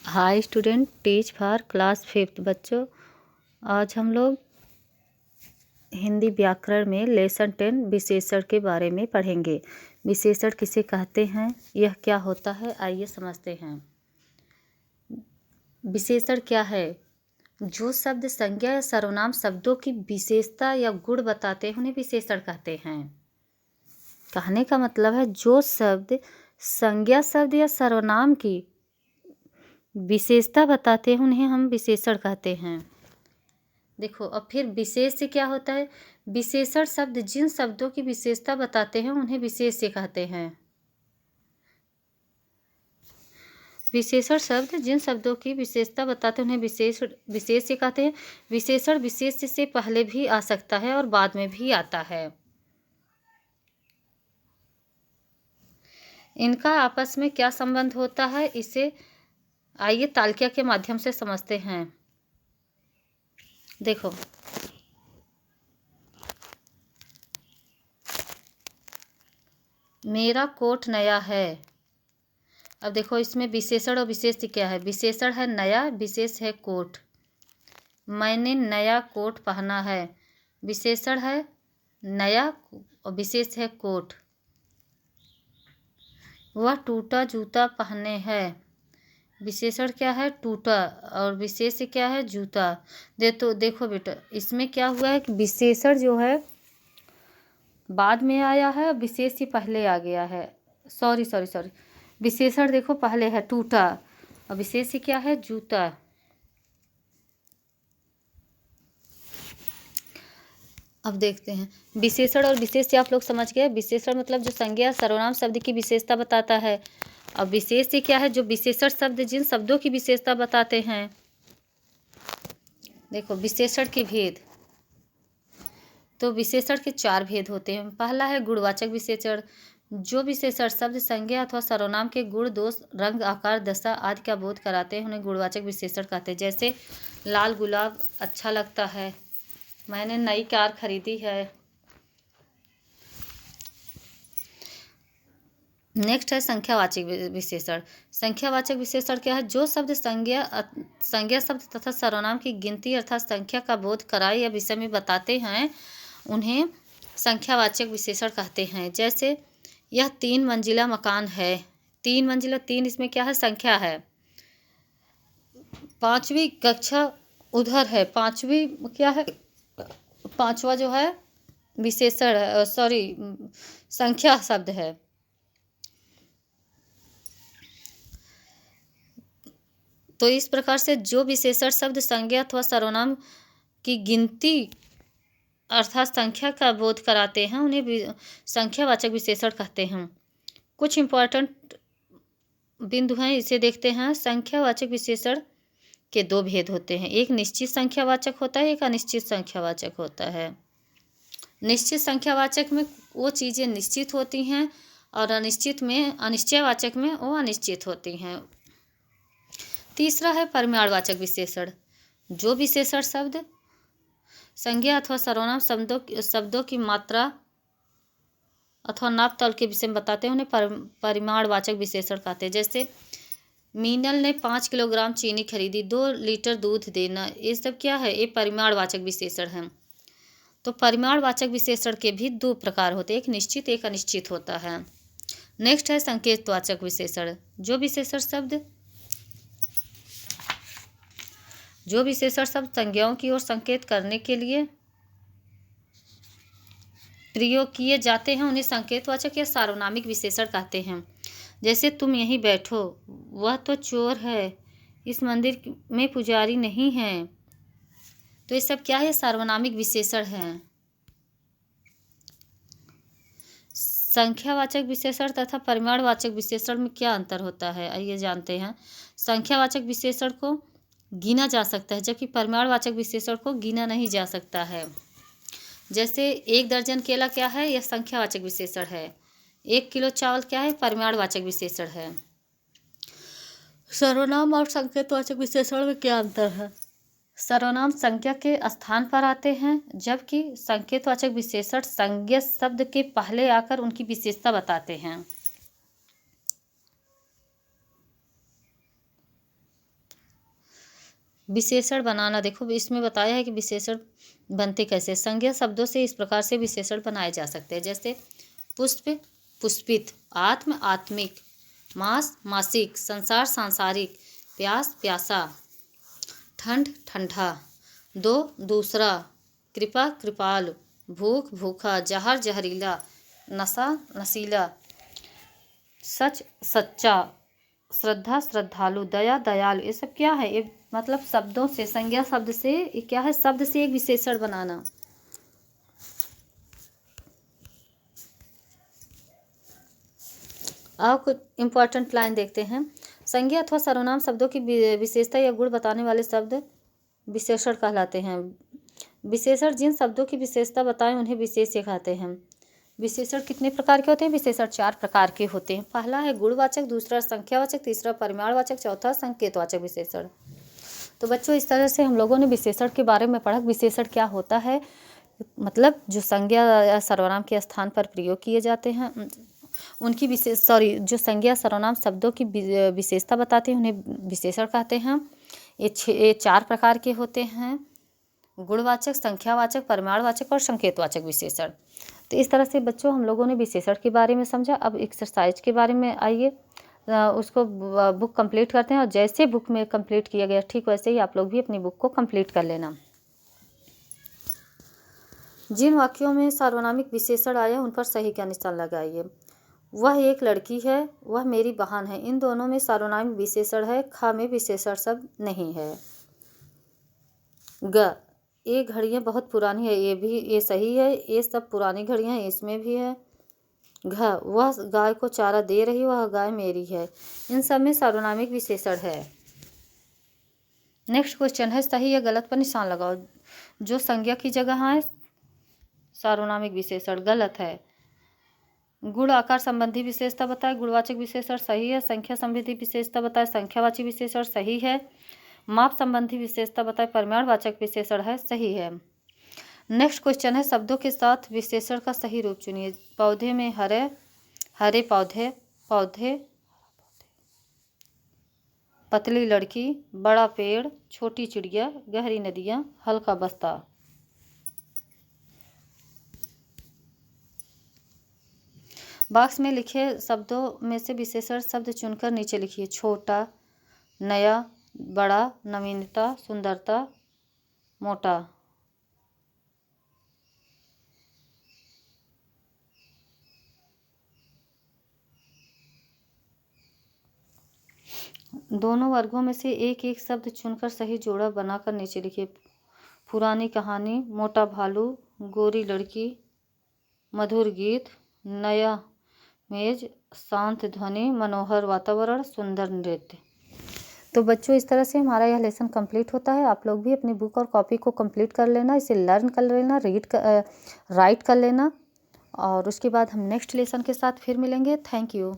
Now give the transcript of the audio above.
Hi student, teach for class 5th। बच्चों, आज हम लोग हिंदी व्याकरण में लेसन 10 विशेषण के बारे में पढ़ेंगे। विशेषण किसे कहते हैं, यह क्या होता है, आइए समझते हैं। विशेषण क्या है? जो शब्द संज्ञा या सर्वनाम शब्दों की विशेषता या गुण बताते हैं उन्हें विशेषण कहते हैं। कहने का मतलब है जो शब्द संज्ञा शब्द या सर्वनाम की विशेषता बताते हैं उन्हें हम विशेषण कहते हैं। देखो, अब फिर विशेष से क्या होता है? विशेषण शब्द जिन शब्दों की विशेषता बताते हैं उन्हें विशेष से कहते हैं। विशेषण शब्द जिन शब्दों की विशेषता बताते हैं उन्हें विशेष से कहते हैं। विशेषण विशेष से पहले भी आ सकता है और बाद में भी आता है। इनका आपस में क्या संबंध होता है, इसे आइए तालिका के माध्यम से समझते हैं। देखो, मेरा कोट नया है। अब देखो, इसमें विशेषण और विशेष क्या है? विशेषण है नया, विशेष है कोट। मैंने नया कोट पहना है। विशेषण है नया और विशेष है कोट। वह टूटा जूता पहने है। विशेषण क्या है? टूटा, और विशेष क्या है? जूता। देखो बेटा, इसमें क्या हुआ है कि विशेषण जो है बाद में आया है, विशेष ही पहले आ गया है। सॉरी, विशेषण देखो पहले है टूटा और विशेष ही क्या है? जूता। अब देखते हैं विशेषण और विशेष से आप लोग समझ गए। विशेषण मतलब जो संज्ञा सर्वनाम शब्द की विशेषता बताता है, और विशेष से क्या है? जो विशेषण शब्द जिन शब्दों की विशेषता बताते हैं। देखो, विशेषण के भेद, तो विशेषण के 4 भेद होते हैं। पहला है गुणवाचक विशेषण। जो विशेषण शब्द संज्ञा अथवा सर्वनाम के गुण, दोष, रंग, आकार, दशा आदि का बोध कराते हैं उन्हें गुणवाचक विशेषण कहते हैं। जैसे लाल गुलाब अच्छा लगता है, मैंने नई कार खरीदी है। नेक्स्ट है संख्यावाचक विशेषण। संख्यावाचक विशेषण क्या है? जो शब्द संज्ञा शब्द तथा सर्वनाम की गिनती अर्थात संख्या का बोध कराए या विषय में बताते हैं उन्हें संख्यावाचक विशेषण कहते हैं। जैसे यह 3 मंजिला मकान है। 3 मंजिला, 3 इसमें क्या है? संख्या है। 5वीं कक्षा उधर है। 5वीं क्या है? 5वां जो है विशेषण है, संख्या शब्द है। तो इस प्रकार से जो विशेषण शब्द संज्ञा अथवा सर्वनाम की गिनती अर्थात संख्या का बोध कराते हैं उन्हें संख्यावाचक विशेषण कहते हैं। कुछ इंपॉर्टेंट बिंदु हैं, इसे देखते हैं। संख्यावाचक विशेषण के 2 भेद होते हैं। एक निश्चित संख्यावाचक होता है, एक अनिश्चित संख्यावाचक होता है। निश्चित संख्यावाचक में वो चीज़ें निश्चित होती हैं और अनिश्चयवाचक में वो अनिश्चित होती हैं। तीसरा है परिमाणवाचक विशेषण। जो विशेषण शब्द संज्ञा अथवा सर्वनाम शब्दों की मात्रा अथवा नाप तौल के विषय में बताते हैं उन्हें परिमाणवाचक विशेषण कहते हैं। जैसे मीनल ने 5 किलोग्राम चीनी खरीदी, 2 लीटर दूध देना। ये सब क्या है? ये परिमाणवाचक विशेषण है। तो परिमाणवाचक विशेषण के भी 2 प्रकार होते हैं, एक निश्चित एक अनिश्चित होता है। नेक्स्ट है संकेतवाचक विशेषण। जो विशेषण शब्द संज्ञाओं की ओर संकेत करने के लिए प्रयोग किए जाते हैं उन्हें संकेतवाचक या सार्वनामिक विशेषण कहते हैं। जैसे तुम यहीं बैठो, वह तो चोर है, इस मंदिर में पुजारी नहीं है। तो ये सब क्या है? सार्वनामिक विशेषण है। संख्यावाचक विशेषण तथा परिमाणवाचक विशेषण में क्या अंतर होता है, आइए जानते हैं। संख्यावाचक विशेषण को गिना जा सकता है, जबकि परिमाणवाचक विशेषण को गिना नहीं जा सकता है। जैसे 1 दर्जन केला क्या है? यह संख्यावाचक विशेषण है। 1 किलो चावल क्या है? परिमाणवाचक विशेषण है। सर्वनाम और संकेतवाचक विशेषण में क्या अंतर है? सर्वनाम संज्ञा के स्थान पर आते हैं, जबकि संकेतवाचक विशेषण संज्ञा शब्द के पहले आकर उनकी विशेषता बताते हैं। विशेषण बनाना, देखो इसमें बताया है कि विशेषण बनते कैसे। संज्ञा शब्दों से इस प्रकार से विशेषण बनाए जा सकते हैं, जैसे पुष्प पुष्पित, आत्म आत्मिक, मास मासिक, संसार सांसारिक, प्यास प्यासा, ठंड ठंडा, दो दूसरा, कृपा कृपाल, भूख भूखा, जहर जहरीला, नशा नशीला, सच सच्चा, श्रद्धा श्रद्धालु, दया दयालु। ये सब क्या है? ये मतलब शब्दों से, संज्ञा शब्द से, ये क्या है? शब्द से एक विशेषण बनाना। अब कुछ इंपॉर्टेंट लाइन देखते हैं। संज्ञा अथवा सर्वनाम शब्दों की विशेषता या गुण बताने वाले शब्द विशेषण कहलाते हैं। विशेषण जिन शब्दों की विशेषता बताएं उन्हें विशेष्य कहते हैं। विशेषण कितने प्रकार के होते हैं? विशेषण 4 प्रकार के होते हैं। पहला है गुणवाचक, दूसरा संख्यावाचक, तीसरा परिमाणवाचक, चौथा संकेतवाचक विशेषण। तो बच्चों, इस तरह से हम लोगों ने विशेषण के बारे में पढ़ा। विशेषण क्या होता है? मतलब जो संज्ञा या सर्वनाम के स्थान पर प्रयोग किए जाते हैं उनकी जो संज्ञा सर्वनाम शब्दों की विशेषता बताते हैं उन्हें विशेषण कहते हैं। ये 4 प्रकार के होते हैं: गुणवाचक, संख्यावाचक, परिमाणवाचक और संकेतवाचक विशेषण। तो इस तरह से बच्चों हम लोगों ने विशेषण के बारे में समझा। अब एक्सरसाइज के बारे में आइए, उसको बुक कंप्लीट करते हैं, और जैसे बुक में कंप्लीट किया गया ठीक वैसे ही आप लोग भी अपनी बुक को कंप्लीट कर लेना। जिन वाक्यों में सार्वनामिक विशेषण आया उन पर सही का निशान लगाइए। वह एक लड़की है, वह मेरी बहन है। इन दोनों में सार्वनामिक विशेषण है, ख में विशेषण शब्द नहीं है। ग, ये घड़ियाँ बहुत पुरानी है, ये सही है, ये सब पुरानी घड़ियाँ हैं, इसमें भी है। घ, वह गाय को चारा दे रही, वह गाय मेरी है। इन सब में सार्वनामिक विशेषण है। नेक्स्ट क्वेश्चन है, सही या गलत पर निशान लगाओ। जो संज्ञा की जगह है सार्वनामिक विशेषण गलत है। गुण आकार संबंधी विशेषता बताए, गुणवाचक विशेषण सही है। संख्या संबंधी विशेषता बताए, संख्यावाची विशेषण सही है। माप संबंधी विशेषता बताए, परिमाणवाचक विशेषण है, सही है। नेक्स्ट क्वेश्चन है, शब्दों के साथ विशेषण का सही रूप चुनिए। पौधे में हरे, हरे पौधे, पौधे, पतली लड़की, बड़ा पेड़, छोटी चिड़िया, गहरी नदियाँ, हल्का बस्ता। बॉक्स में लिखे शब्दों में से विशेषण शब्द चुनकर नीचे लिखिए। छोटा, नया, बड़ा, नवीनता, सुंदरता, मोटा। दोनों वर्गों में से एक एक शब्द चुनकर सही जोड़ा बनाकर नीचे लिखिए। पुरानी कहानी, मोटा भालू, गोरी लड़की, मधुर गीत, नया मेज, शांत ध्वनि, मनोहर वातावरण, सुंदर नृत्य। तो बच्चों, इस तरह से हमारा यह लेसन कंप्लीट होता है। आप लोग भी अपनी बुक और कॉपी को कंप्लीट कर लेना, इसे लर्न कर लेना, राइट कर लेना, और उसके बाद हम नेक्स्ट लेसन के साथ फिर मिलेंगे। Thank you.